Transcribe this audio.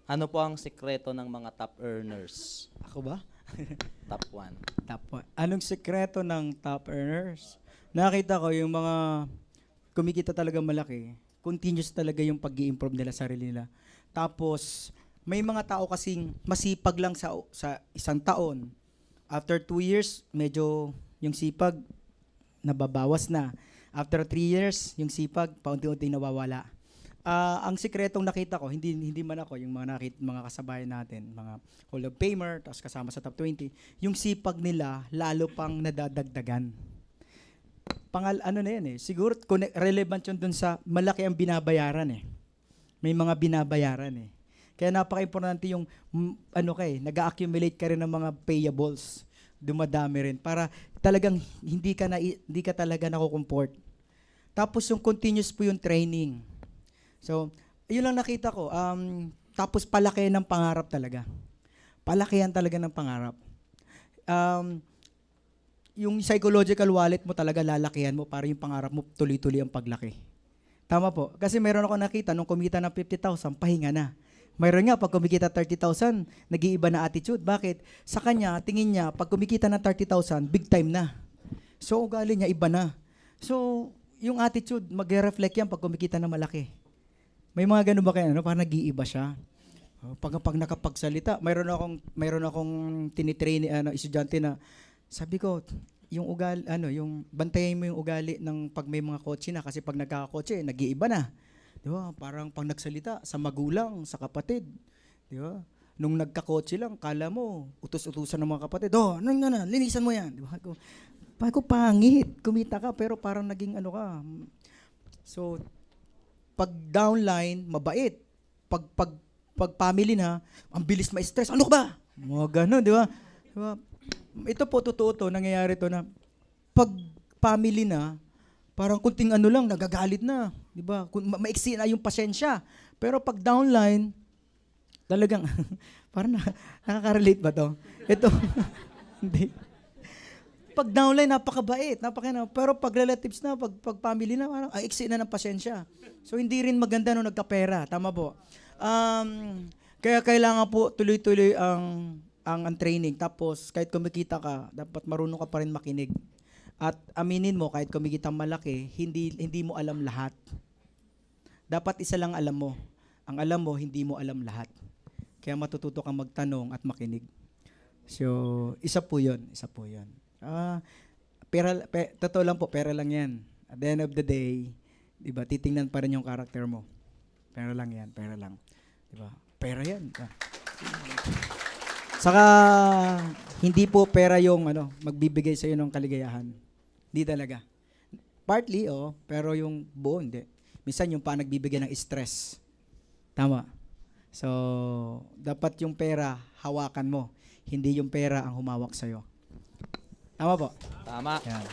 Ano po ang sikreto ng mga top earners? Ako ba? Top 1. Top one. Anong sekreto ng top earners? Nakita ko yung mga kumikita talaga malaki, continuous talaga yung pag-i-improve nila sarili nila. Tapos, may mga tao kasing masipag lang sa isang taon. After 2 years, medyo yung sipag nababawas na. After 3 years, yung sipag paunti-unti nawawala. Ang sikretong nakita ko, hindi man ako, yung mga kasabayan natin, mga Hall of Famer, tapos kasama sa top 20, yung sipag nila lalo pang nadadagdagan. Ano na yan eh, siguro relevant yun dun sa malaki ang binabayaran eh. May mga binabayaran eh. Kaya napaka-importante yung nag-accumulate ka rin ng mga payables. Dumadami rin para talagang hindi ka talaga nakukomport. Tapos yung continuous po yung training. So, yun lang nakita ko. Tapos palakihan ng pangarap talaga. Palakihan talaga ng pangarap. Yung psychological wallet mo talaga lalakihan mo para yung pangarap mo tuloy-tuloy ang paglaki. Tama po. Kasi meron ako nakita, nung kumita ng 50,000, pahinga na. Mayroon nga, pag kumikita 30,000, nag-iiba na attitude. Bakit? Sa kanya, tingin niya, pag kumikita ng 30,000, big time na. So, ugali niya, iba na. So, yung attitude, mag-reflect yan pag kumikita na malaki. May mga ganun ba kayo? Parang nag-iiba siya. Pag nakapagsalita, mayroon akong tinitrain estudyante na sabi ko, yung ugali, yung bantayan mo yung ugali ng pag may mga kotse na kasi pag nagkakakotse, nag-iiba na. Di ba? Parang pag nagsalita sa magulang, sa kapatid, di ba? Nung nagkakotse lang, kala mo, utos-utusan ng mga kapatid, linisan mo yan. Di ba? Ko pangit, kumita ka, pero parang naging ka. So, pag downline, mabait. Pag family na, ang bilis ma-stress. Ano ka ba? Mga ganun, di ba? Diba? Ito po, totoo to, nangyayari to na pag family na, parang kunting lang, nagagalit na. Di ba? Maiksi na yung pasensya. Pero pag downline, talagang, parang nakaka-relate ba to? Ito, hindi. Pag downline, napakabait, pero pag relatives na, pag family na, parang iksi na ng pasensya. So, hindi rin maganda nung nagkapera. Tama po. Kaya kailangan po tuloy-tuloy ang training. Tapos, kahit kumikita ka, dapat marunong ka pa rin makinig. At aminin mo, kahit kumikita malaki, hindi mo alam lahat. Dapat isa lang alam mo. Ang alam mo, hindi mo alam lahat. Kaya matututo kang magtanong at makinig. So, isa po yun. Totoo lang po, pera lang yan. At the end of the day, di ba, titingnan pa rin yung karakter mo. Pera lang yan, pera lang. Di ba? Pera yan. Saka, hindi po pera yung magbibigay sa iyo ng kaligayahan. Hindi talaga. Partly, pero yung buo, hindi. Minsan yung pa nagbibigay ng stress. Tama. So, dapat yung pera, hawakan mo. Hindi yung pera ang humawak sa'yo. Tama po? Tama. Yan.